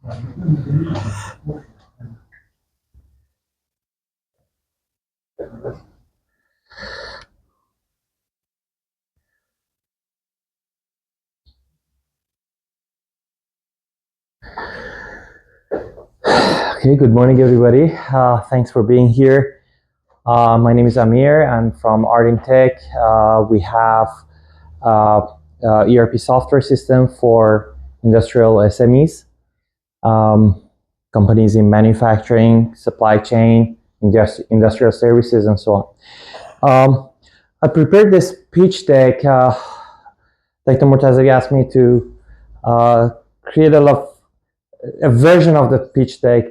Okay, good morning, everybody. Thanks for being here. My name is Amir. I'm from Artintech. We have ERP software system for industrial SMEs, companies in manufacturing, supply chain, industrial services, and so on. I prepared this pitch deck. Dr. Murtaza asked me to create a version of the pitch deck,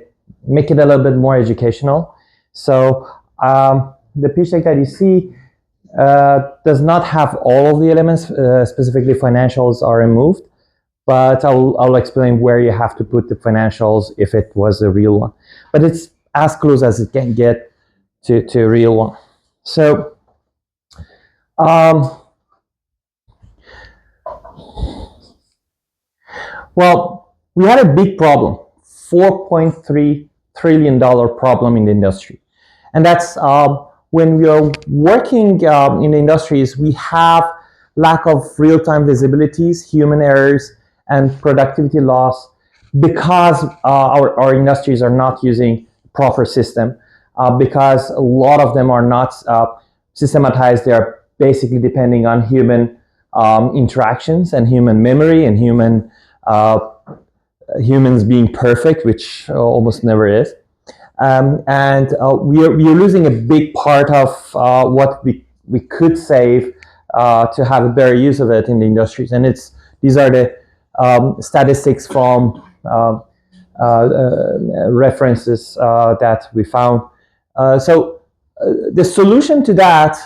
make it a little bit more educational. So the pitch deck that you see does not have all of the elements, specifically financials are removed, but I'll explain where you have to put the financials if it was a real one. But it's as close as it can get to a real one. So well, we had a big problem, $4.3 trillion problem in the industry. And that's when we are working in the industries, we have lack of real-time visibilities, human errors, and productivity loss because our industries are not using proper system, because a lot of them are not systematized. They are basically depending on human interactions and human memory and humans being perfect, which almost never is. And we are losing a big part of what we could save to have a better use of it in the industries. And these are the statistics from references that we found. So the solution to that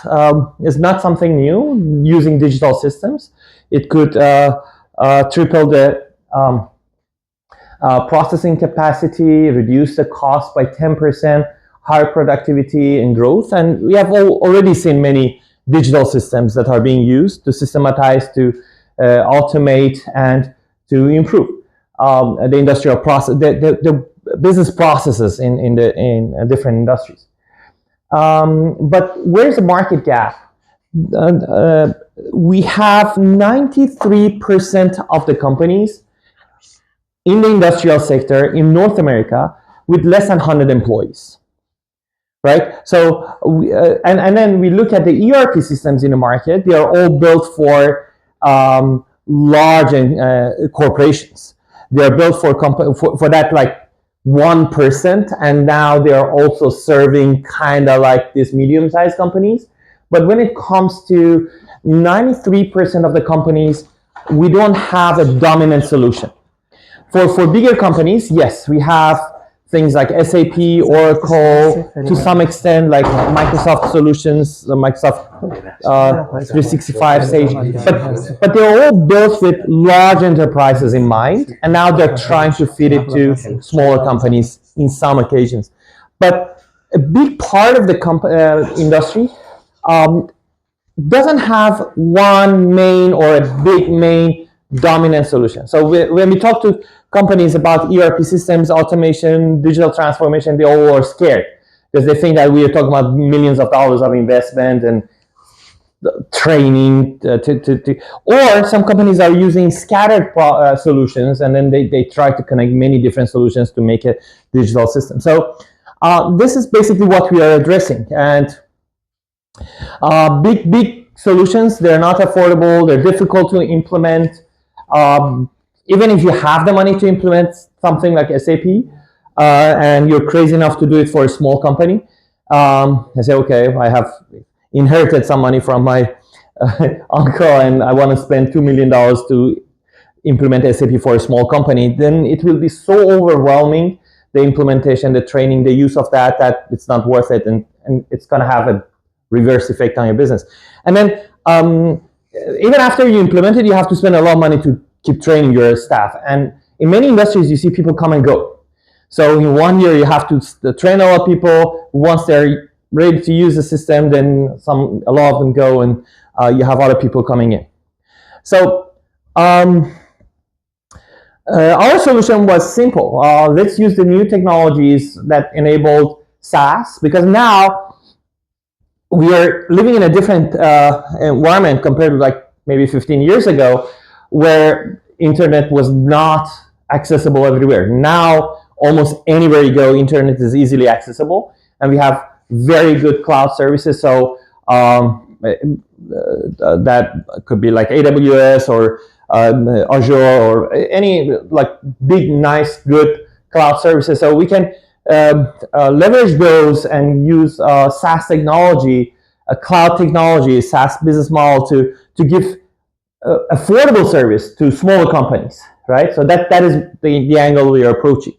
is not something new. Using digital systems, it could triple the processing capacity, reduce the cost by 10%, higher productivity and growth. And we have already seen many digital systems that are being used to systematize, to automate, and to improve the industrial process, the business processes in different industries. But where's the market gap? We have 93% of the companies in the industrial sector in North America with less than 100 employees, right? So, and then we look at the ERP systems in the market. They are all built for large corporations. They are built for that like 1%, and now they are also serving kind of like these medium-sized companies. But when it comes to 93% of the companies, we don't have a dominant solution. For bigger companies, yes, we have things like SAP, Oracle, to some extent like Microsoft solutions, Microsoft 365, Sage, but they're all built with large enterprises in mind, and now they're trying to fit it to smaller companies in some occasions. But a big part of the industry doesn't have one main or a big main dominant solution. So when we talk to companies about ERP systems, automation, digital transformation, they all are scared because they think that we are talking about millions of dollars of investment and training or some companies are using scattered solutions, and then they try to connect many different solutions to make a digital system. So this is basically what we are addressing. And big solutions, they're not affordable, they're difficult to implement. Even if you have the money to implement something like SAP, and you're crazy enough to do it for a small company, I say, okay, I have inherited some money from my uncle and I want to spend $2 million to implement SAP for a small company, then it will be so overwhelming, the implementation, the training, the use of that it's not worth it, and it's going to have a reverse effect on your business. And then even after you implement it, you have to spend a lot of money to keep training your staff. And in many industries, you see people come and go. So in 1 year, you have to train a lot of people. Once they're ready to use the system, then a lot of them go, and you have other people coming in. So Our solution was simple. Let's use the new technologies that enabled SaaS, because now we are living in a different environment compared to like maybe 15 years ago, where internet was not accessible everywhere. Now, almost anywhere you go, internet is easily accessible, and we have very good cloud services. So that could be like AWS or Azure or any like big, nice, good cloud services. So we can leverage those and use SaaS technology, cloud technology, SaaS business model to give affordable service to smaller companies, right? So that is the angle we are approaching.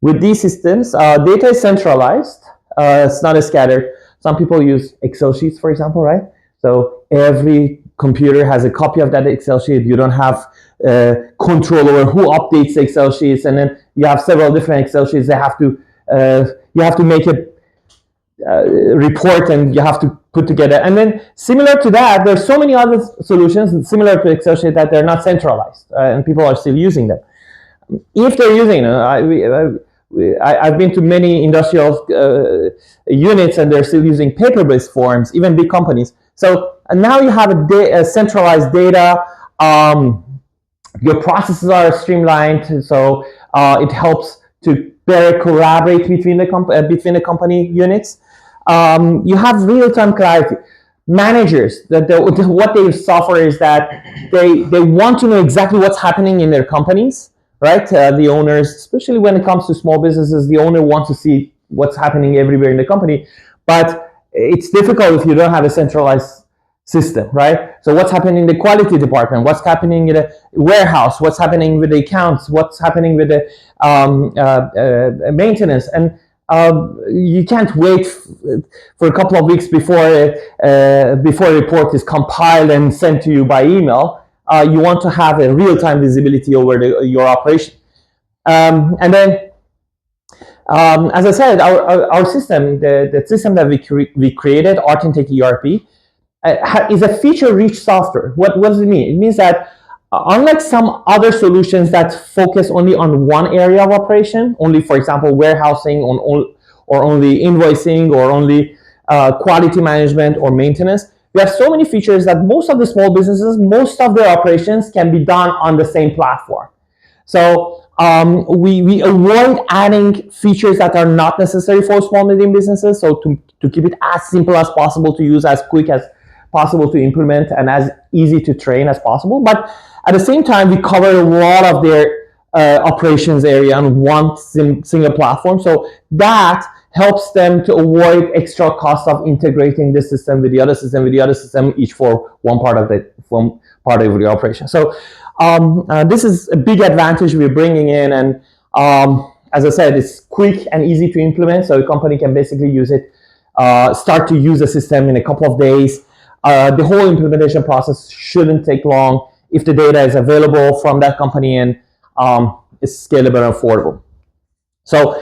With these systems, data is centralized. It's not scattered. Some people use Excel sheets, for example, right? So every computer has a copy of that Excel sheet. You don't have control over who updates the Excel sheets, and then you have several different Excel sheets. You have to make a report, and you have to put together. And then similar to that, there's so many other solutions similar to Excel sheet that they're not centralized, and people are still using them. If they're using them, I've been to many industrial units, and they're still using paper-based forms, even big companies. So now you have a centralized data. Your processes are streamlined, so it helps to better collaborate between the company units. You have real-time clarity. Managers, what they suffer is that they want to know exactly what's happening in their companies, right? The owners, especially when it comes to small businesses, the owner wants to see what's happening everywhere in the company, but it's difficult if you don't have a centralized system, right? So what's happening in the quality department, what's happening in the warehouse, what's happening with the accounts, what's happening with the maintenance, and you can't wait for a couple of weeks before a report is compiled and sent to you by email. You want to have a real-time visibility over your operation. And then, as I said, our system, the system that we created, Artintech ERP, is a feature-rich software. What does it mean? It means that unlike some other solutions that focus only on one area of operation, only, for example, warehousing, or only invoicing, or only quality management or maintenance, we have so many features that most of the small businesses, most of their operations can be done on the same platform. So we avoid adding features that are not necessary for small medium businesses. So to keep it as simple as possible to use, as quick as possible to implement, and as easy to train as possible. But at the same time, we cover a lot of their operations area on one single platform. So that helps them to avoid extra cost of integrating this system with the other system, each for one part of the operation. So this is a big advantage we're bringing in, and as I said, it's quick and easy to implement. So a company can basically use it, start to use the system in a couple of days. The whole implementation process shouldn't take long if the data is available from that company and is scalable and affordable. So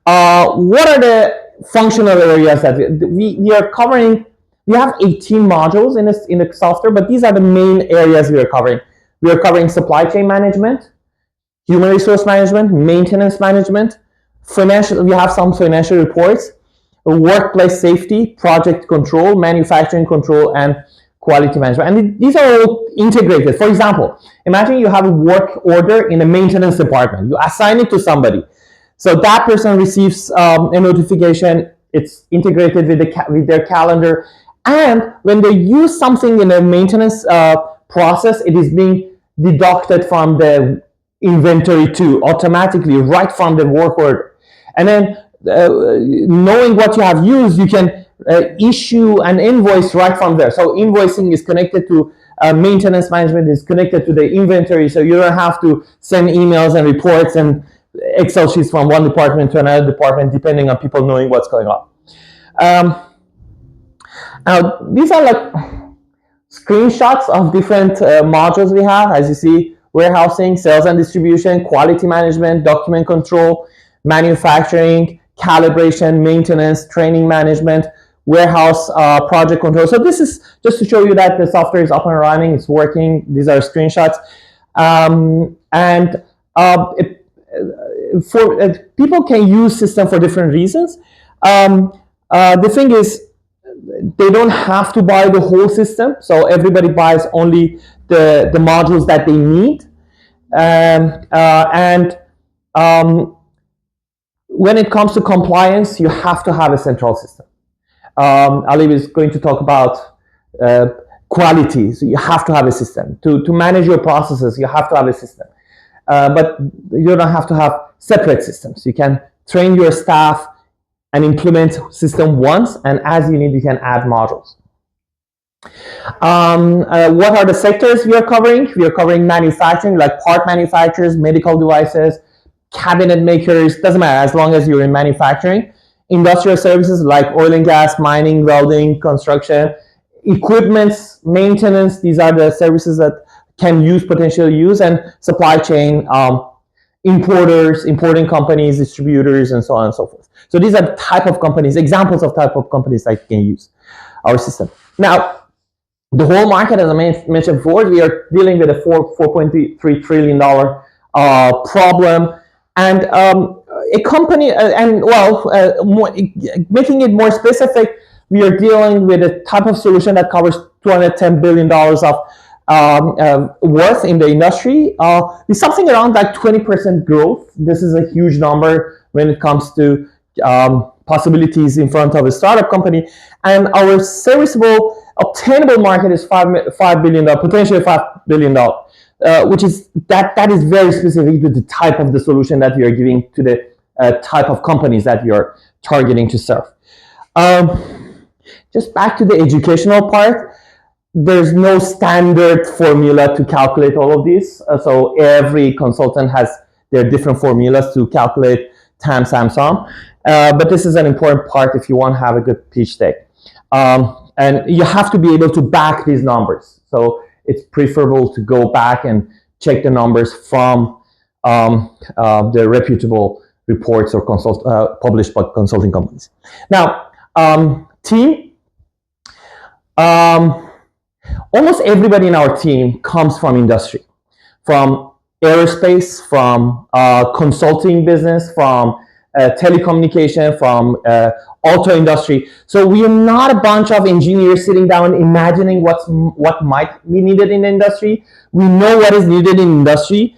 what are the functional areas that we are covering? We have 18 modules in the software, but these are the main areas we are covering. We are covering supply chain management, human resource management, maintenance management, financial. We have some financial reports, workplace safety, project control, manufacturing control, and quality management. And these are all integrated. For example, imagine you have a work order in a maintenance department. You assign it to somebody. So that person receives a notification. It's integrated with their calendar. And when they use something in a maintenance process, it is being deducted from the inventory too, automatically, right from the work order. And then knowing what you have used, you can issue an invoice right from there. So invoicing is connected to maintenance management, is connected to the inventory, so you don't have to send emails and reports and Excel sheets from one department to another department, depending on people knowing what's going on. Now, these are like screenshots of different modules we have. As you see, warehousing, sales and distribution, quality management, document control, manufacturing, calibration, maintenance, training management, warehouse project control. So this is just to show you that the software is up and running, it's working. These are screenshots. And people can use system for different reasons. The thing is, they don't have to buy the whole system, so everybody buys only the modules that they need. And when it comes to compliance, you have to have a central system. Ali is going to talk about quality, so you have to have a system. To manage your processes, you have to have a system. But you don't have to have separate systems. You can train your staff and implement system once, and as you need, you can add modules. What are the sectors we are covering? We are covering manufacturing, like part manufacturers, medical devices, cabinet makers, doesn't matter as long as you're in manufacturing. Industrial services like oil and gas, mining, welding, construction, equipment, maintenance, these are the services that can potentially use, and supply chain, importers, importing companies, distributors, and so on and so forth. So these are the type of companies, examples of type of companies that can use our system. Now, the whole market, as I mentioned before, we are dealing with a $4.3 trillion problem, and a company, making it more specific, we are dealing with a type of solution that covers $210 billion of worth in the industry, with something around like 20% growth. This is a huge number when it comes to possibilities in front of a startup company. And our serviceable, obtainable market is $5 billion, potentially $5 billion, which is that is very specific to the type of the solution that we are giving to the type of companies that we are targeting to serve. Just back to the educational part. There's no standard formula to calculate all of these. So every consultant has their different formulas to calculate TAM, SAM, SOM. But this is an important part if you want to have a good pitch deck. And you have to be able to back these numbers. So it's preferable to go back and check the numbers from the reputable reports or published by consulting companies. Now, team. Almost everybody in our team comes from industry, from aerospace, from consulting business, from telecommunication, from auto industry. So we are not a bunch of engineers sitting down imagining what might be needed in the industry. We know what is needed in industry,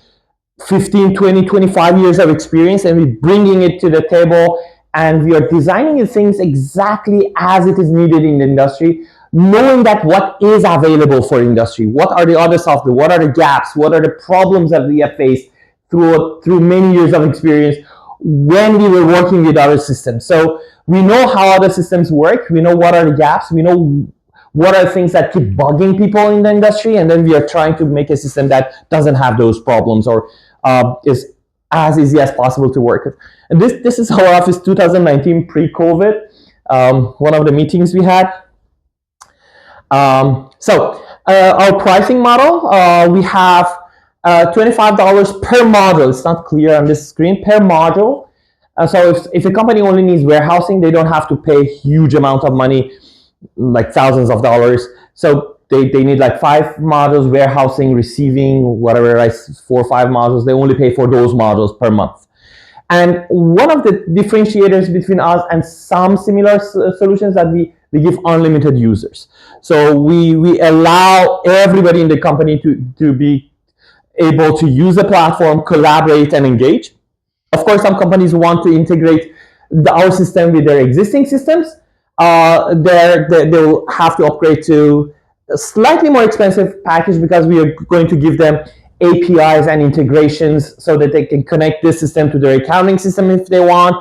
15, 20, 25 years of experience, and we're bringing it to the table, and we are designing things exactly as it is needed in the industry, knowing that what is available for industry, what are the other software, what are the gaps, what are the problems that we have faced through many years of experience when we were working with other systems. So we know how other systems work, we know what are the gaps, we know what are things that keep bugging people in the industry, and then we are trying to make a system that doesn't have those problems or is as easy as possible to work with. And this is our office 2019 pre-COVID, one of the meetings we had. So our pricing model, we have $25 per module. It's not clear on this screen, per module. So if a company only needs warehousing, they don't have to pay a huge amount of money, like thousands of dollars. So they need like 5 modules, warehousing, receiving, whatever, like 4 or 5 modules. They only pay for those modules per month. And one of the differentiators between us and some similar solutions that we give unlimited users. So we allow everybody in the company to be able to use the platform, collaborate, and engage. Of course, some companies want to integrate our system with their existing systems. They'll have to upgrade to a slightly more expensive package because we are going to give them APIs and integrations so that they can connect this system to their accounting system if they want.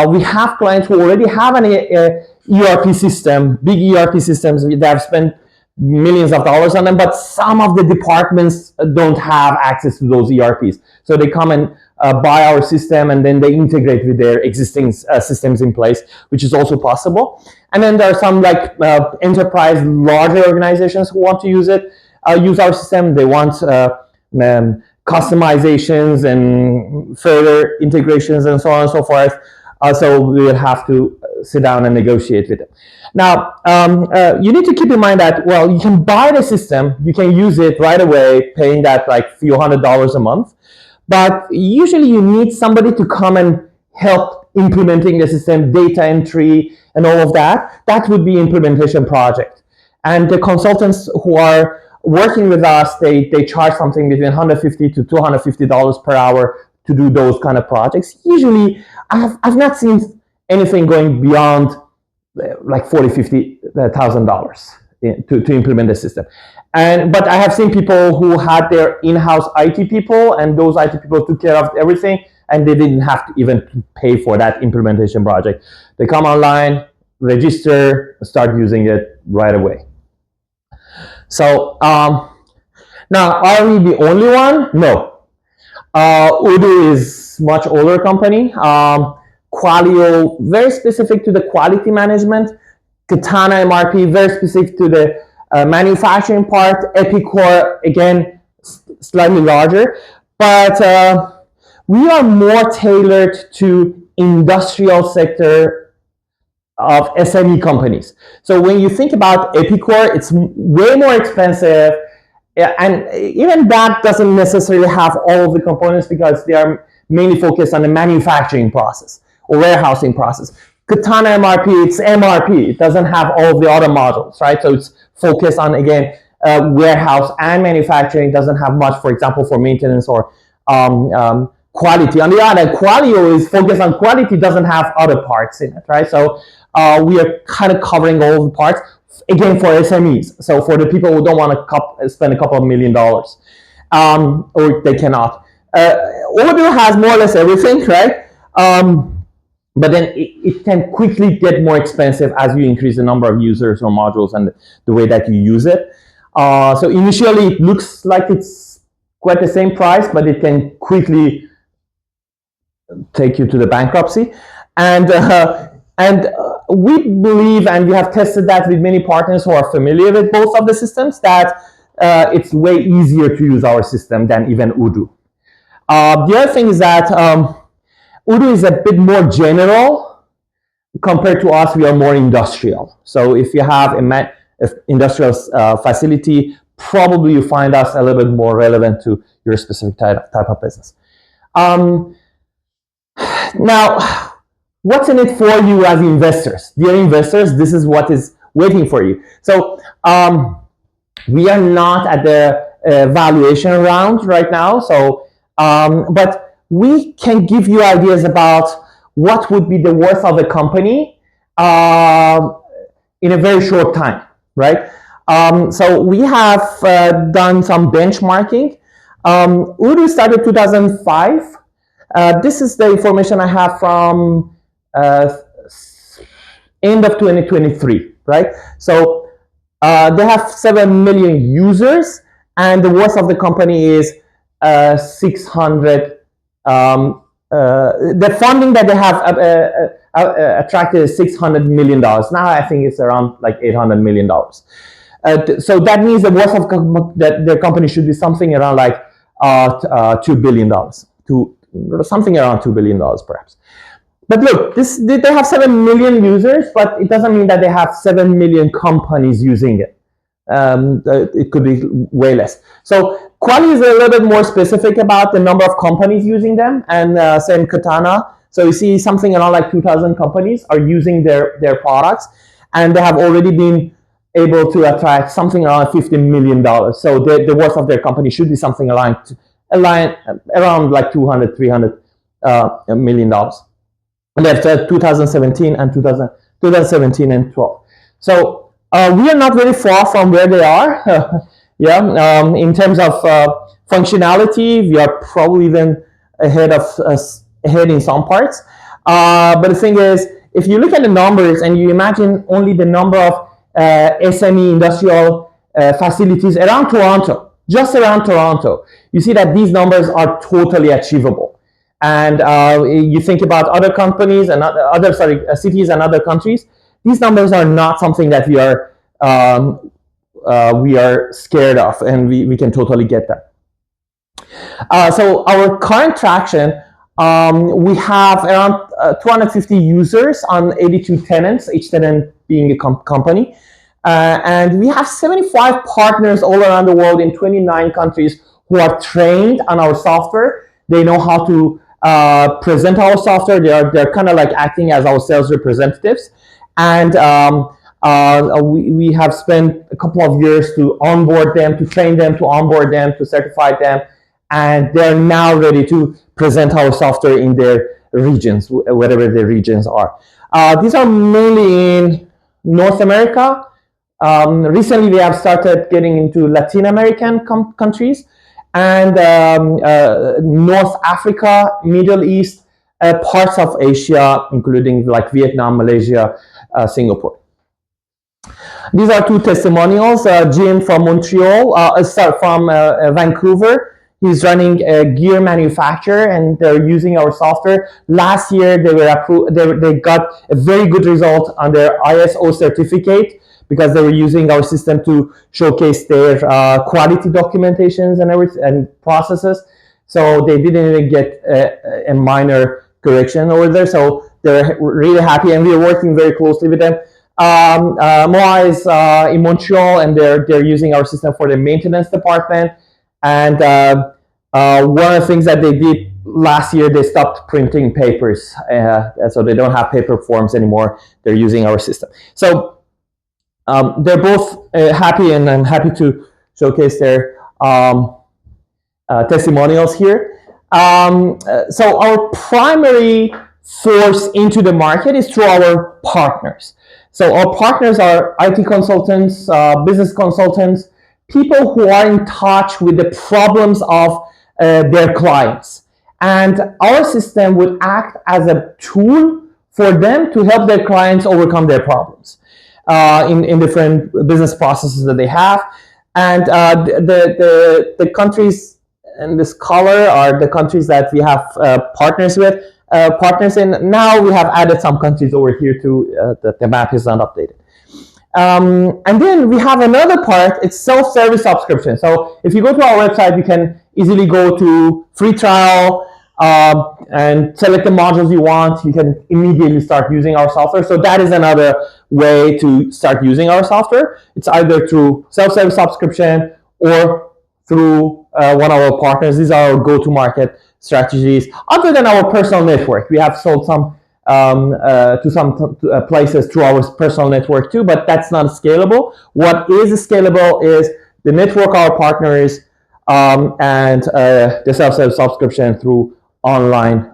We have clients who already have an ERP system, big ERP systems. They have spent millions of dollars on them, but some of the departments don't have access to those ERPs. So they come and buy our system, and then they integrate with their existing systems in place, which is also possible. And then there are some like enterprise, larger organizations who want to use our system. They want customizations and further integrations and so on and so forth. So we will have to sit down and negotiate with them. Now, you need to keep in mind that, well, you can buy the system, you can use it right away, paying that like few $100s a month, but usually you need somebody to come and help implementing the system, data entry, and all of that. That would be implementation project. And the consultants who are working with us, they charge something between $150 to $250 per hour to do those kind of projects. Usually, I've not seen anything going beyond like $40,000-$50,000 to implement the system. But I have seen people who had their in-house IT people, and those IT people took care of everything, and they didn't have to even pay for that implementation project. They come online, register, start using it right away. So now, are we the only one? No. Odoo is much older company. Qualio, very specific to the quality management. Katana MRP, very specific to the manufacturing part. Epicor, again, slightly larger. But we are more tailored to industrial sector of SME companies. So when you think about Epicor, it's way more expensive. And even that doesn't necessarily have all of the components because they are mainly focused on the manufacturing process or warehousing process. Katana MRP, it's MRP. It doesn't have all of the other modules, right? So it's focused on, again, warehouse and manufacturing. It doesn't have much, for example, for maintenance or quality. On the other hand, Qualio is focused on quality, doesn't have other parts in it, right? So we are kind of covering all of the parts, again, for SMEs. So for the people who don't want to spend a couple of $1 million, or they cannot. Odoo has more or less everything, right? But then it can quickly get more expensive as you increase the number of users or modules and the way that you use it. So initially it looks like it's quite the same price, but it can quickly take you to the bankruptcy. And we believe, and we have tested that with many partners who are familiar with both of the systems, that it's way easier to use our system than even Odoo. The other thing is that Odoo is a bit more general compared to us. We are more industrial. So if you have an industrial facility, probably you find us a little bit more relevant to your specific type of business. Now, what's in it for you as investors? Dear investors, this is what is waiting for you. So we are not at the valuation round right now. So, but we can give you ideas about what would be the worth of a company in a very short time, right? So we have done some benchmarking. Odoo started 2005. This is the information I have from end of 2023, right? So they have 7 million users, and the worth of the company is 600. The funding that they have attracted is $600 million. Now I think it's around like $800 million. So that means the worth of their company should be something around like $2 billion, something around $2 billion perhaps. But look, they have 7 million users, but it doesn't mean that they have 7 million companies using it. It could be way less. So Quali is a little bit more specific about the number of companies using them, and same Katana. So you see something around like 2,000 companies are using their products, and they have already been able to attract something around $15 million. So the worth of their company should be something around like $200-300 million. And that's 2017 and 2017 and 12. So we are not very far from where they are. Yeah, in terms of functionality, we are probably even ahead in some parts. But the thing is, if you look at the numbers and you imagine only the number of SME industrial facilities around Toronto, just around Toronto, you see that these numbers are totally achievable. And you think about other companies and cities and other countries, these numbers are not something that we are scared of, and we can totally get that. So our current traction We have around 250 users on 82 tenants, each tenant being a company. And we have 75 partners all around the world in 29 countries who are trained on our software. They know how to present our software. They're kind of like acting as our sales representatives. And we have spent a couple of years to onboard them, to train them, to onboard them, to certify them. And they're now ready to present our software in their regions, whatever their regions are. These are mainly in North America. Recently, we have started getting into Latin American countries and North Africa, Middle East, parts of Asia, including like Vietnam, Malaysia, Singapore. These are two testimonials. Jim from Montreal, from Vancouver. He's running a gear manufacturer, and they're using our software. Last year, they got a very good result on their ISO certificate because they were using our system to showcase their quality documentations and everything and processes. So they didn't even get a minor correction over there. So they're really happy, and we're working very closely with them. Moa is in Montreal, and they're using our system for the maintenance department. And one of the things that they did last year, they stopped printing papers, so they don't have paper forms anymore. They're using our system. So they're both happy, and I'm happy to showcase their testimonials here. So our primary source into the market is through our partners. So our partners are IT consultants, business consultants, people who are in touch with the problems of their clients. And our system would act as a tool for them to help their clients overcome their problems in different business processes that they have. And the countries in this color are the countries that we have partners in. Now we have added some countries over here too, that the map is not updated. And then we have another part, it's self-service subscription. So if you go to our website, you can easily go to free trial and select the modules you want. You can immediately start using our software. So that is another way to start using our software. It's either through self-service subscription or through one of our partners. These are our go-to-market strategies. Other than our personal network, we have sold some to some places through our personal network too, but that's not scalable. What is scalable is the network our partners and the self-service subscription through online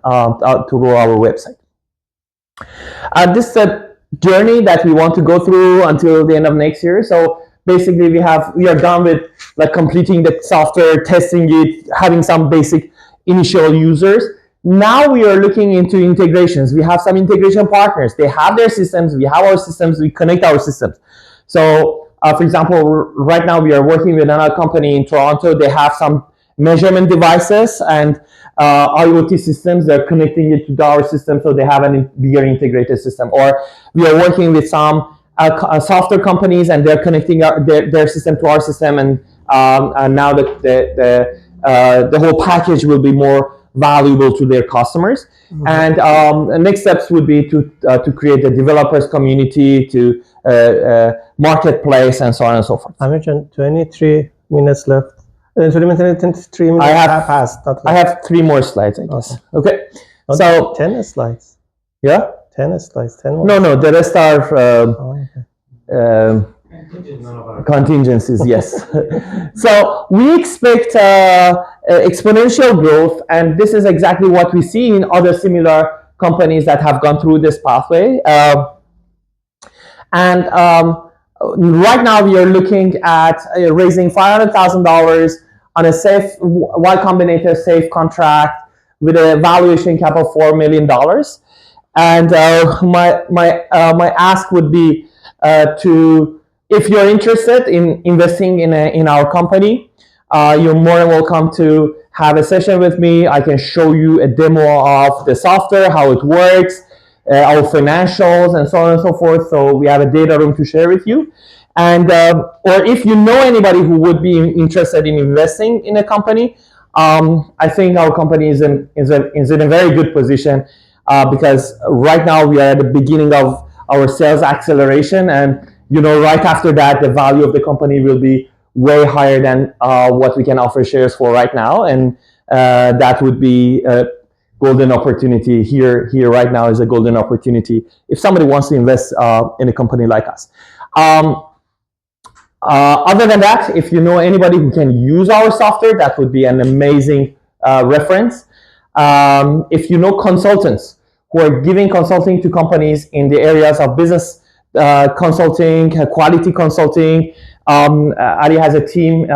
through our website. This is a journey that we want to go through until the end of next year. So basically, we are done with like completing the software, testing it, having some basic initial users. Now we are looking into integrations. We have some integration partners. They have their systems. We have our systems. We connect our systems. So, for example, right now we are working with another company in Toronto. They have some measurement devices and IoT systems. They're connecting it to our system, so they have a bigger integrated system. Or we are working with some software companies, and they're connecting their system to our system, and now the whole package will be more valuable to their customers. Mm-hmm. And the next steps would be to create a developers community, to marketplace, and so on and so forth. Amir, 23 minutes left. 23 minutes have passed. I have 3 more slides, I guess. Okay. Not so 10 slides. Yeah. 10 slides. 10 more. No. The rest are contingencies. Yes. So we expect exponential growth, and this is exactly what we see in other similar companies that have gone through this pathway. Right now we are looking at raising $500,000 on a safe Y Combinator safe contract with a valuation cap of $4 million. And my ask would be if you're interested in investing in our company, you're more than welcome to have a session with me. I can show you a demo of the software, how it works, our financials, and so on and so forth. So we have a data room to share with you. And or if you know anybody who would be interested in investing in a company, I think our company is in a very good position because right now we are at the beginning of our sales acceleration, and right after that, the value of the company will be way higher than what we can offer shares for right now, and that would be a golden opportunity here right now is a golden opportunity if somebody wants to invest in a company like us. Other than that, if you know anybody who can use our software, that would be an amazing reference. If you know consultants who are giving consulting to companies in the areas of business consulting, quality consulting, Ali has a team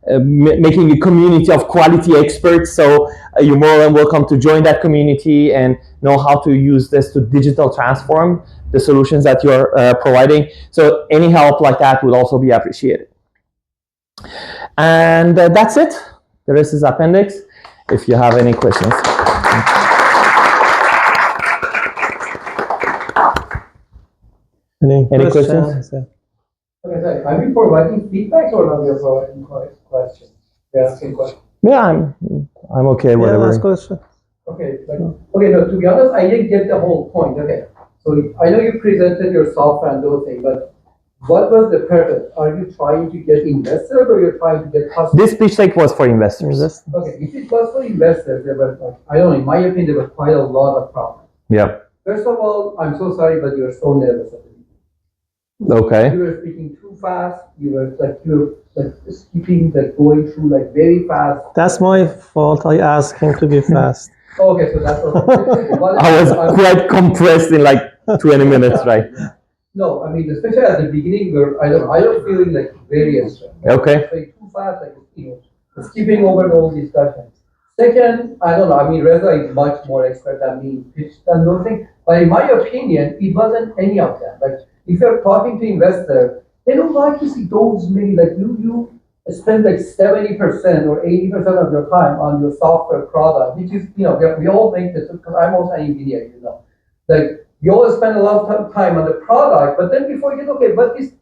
making a community of quality experts. So you're more than welcome to join that community and know how to use this to digital transform the solutions that you're providing. So any help like that would also be appreciated. And that's it. The rest is appendix. If you have any questions. Any questions? Okay, sorry. Are we providing feedback or are we providing questions? We're asking questions. Yeah, I'm okay. Whatever. Last question. Okay. Okay. No. To be honest, I didn't get the whole point. Okay. So I know you presented your software and those things, but what was the purpose? Are you trying to get investors or you're trying to get customers? This pitch deck was for investors. Okay. If it was for investors, there were, I don't know. In my opinion, there were quite a lot of problems. Yeah. First of all, I'm so sorry, but you're so nervous. Okay. You were speaking too fast. You were skipping, going through very fast. That's my fault. I asked him to be fast. Okay, so that's what I was quite compressed in 20 minutes, right? No, I mean, especially at the beginning, where I don't feeling very stressed. Okay. Too fast, skipping over the whole discussion. Second, I don't know. I mean, Reza is much more expert than me in pitch than those things. But in my opinion, it wasn't any of them. If you're talking to investors, they don't like to see those many. You spend 70% or 80% of your time on your software product, which is, we all think this because I'm also an engineer, you always spend a lot of time on the product, but then before you get, okay, but this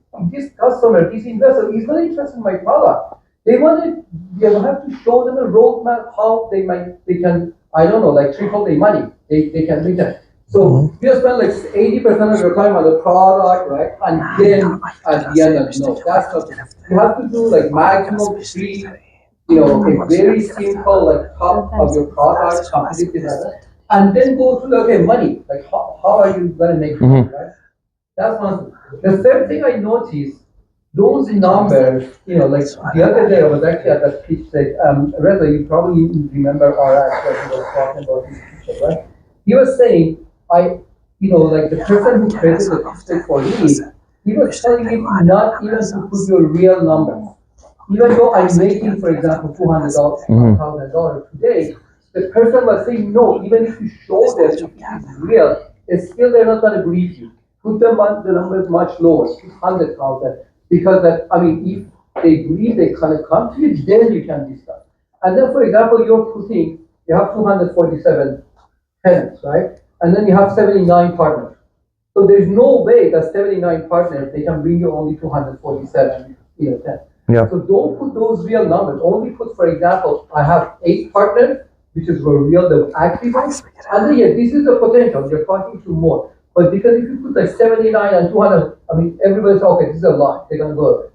customer, this investor is not interested in my product. They you have to show them a roadmap how they can, I don't know, triple their money. They can make that. So you spend 80% of your time on the product, right? And then at the end of that's not. You have to do maximum 3, a very simple top of your product, completely, and then go to money. How are you gonna make money, right? That's one thing. The third thing I noticed, those numbers, the other day I was actually at that pitch deck. Reza, you probably remember our actually was talking about this pitch deck, right? He was saying, the person who created the pitch deck for me, he was telling me not even to put your real numbers. Even though I'm making, for example, $200,000 today, the person was saying, no, even if you show them if it is real, it's still they're not going to believe you. Put the numbers much lower, 600,000, because if they believe they kind of come to you, then you can discuss. And then, for example, you have 247 tenants, right? And then you have 79 partners. So there's no way that 79 partners, they can bring you only 247 tenants. Yeah. So don't put those real numbers. Only put, for example, I have 8 partners, which is for real, the active ones. And then, this is the potential. You're talking to more. But because if you put 79 and 200, everybody's okay, this is a lot. They're going to go away.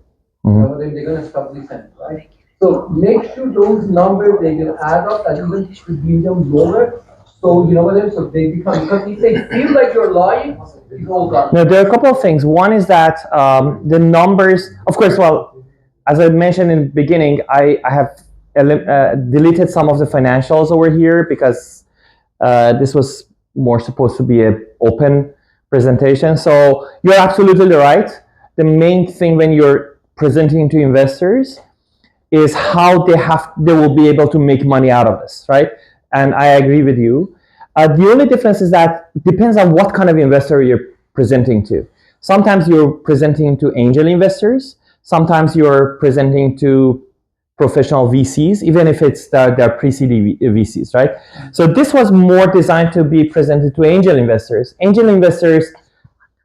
They're going to stop listening, right? So make sure those numbers, they will add up and even should give them lower. So, so they become, because if they feel like you're lying, it's all gone. No, there are a couple of things. One is that the numbers, of course, as I mentioned in the beginning, I have deleted some of the financials over here because this was more supposed to be an open presentation. So you're absolutely right. The main thing when you're presenting to investors is how they will be able to make money out of this, right? And I agree with you. The only difference is that it depends on what kind of investor you're presenting to. Sometimes you're presenting to angel investors. Sometimes you're presenting to professional VCs, even if it's their pre-seed VCs, right? So this was more designed to be presented to angel investors. Angel investors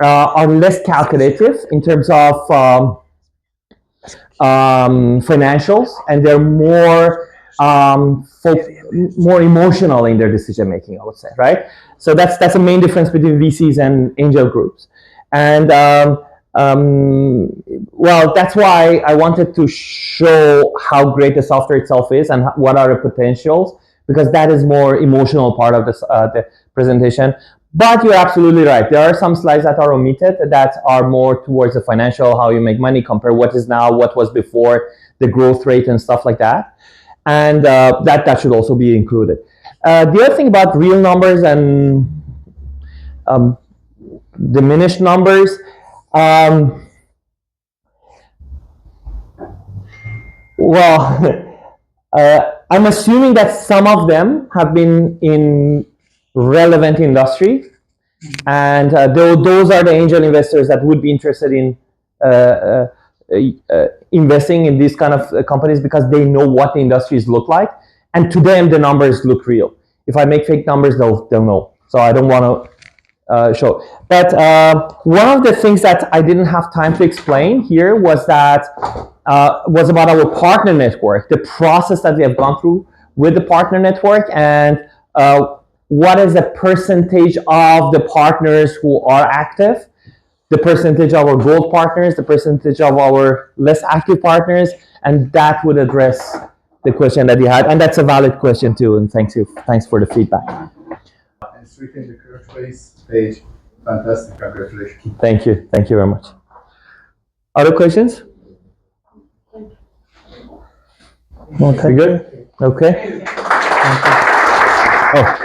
are less calculative in terms of financials, and they're more more emotional in their decision making, I would say, right? So that's the main difference between VCs and angel groups. And well, that's why I wanted to show how great the software itself is and what are the potentials, because that is more emotional part of this, the presentation. But you're absolutely right. There are some slides that are omitted that are more towards the financial, how you make money, compare what is now, what was before, the growth rate and stuff like that. And that should also be included. The other thing about real numbers and diminished numbers, well, I'm assuming that some of them have been in relevant industry, and those are the angel investors that would be interested in investing in these kind of companies, because they know what the industries look like, and to them the numbers look real. If I make fake numbers, they'll know. So I don't want to show. But one of the things that I didn't have time to explain here was that was about our partner network, the process that we have gone through with the partner network, and what is the percentage of the partners who are active, the percentage of our gold partners, the percentage of our less active partners, and that would address the question that you had, and that's a valid question too. And thanks for the feedback. And strictly in the current phase stage, fantastic, congratulations. Thank you very much. Other questions? Okay. We good? Okay. Oh.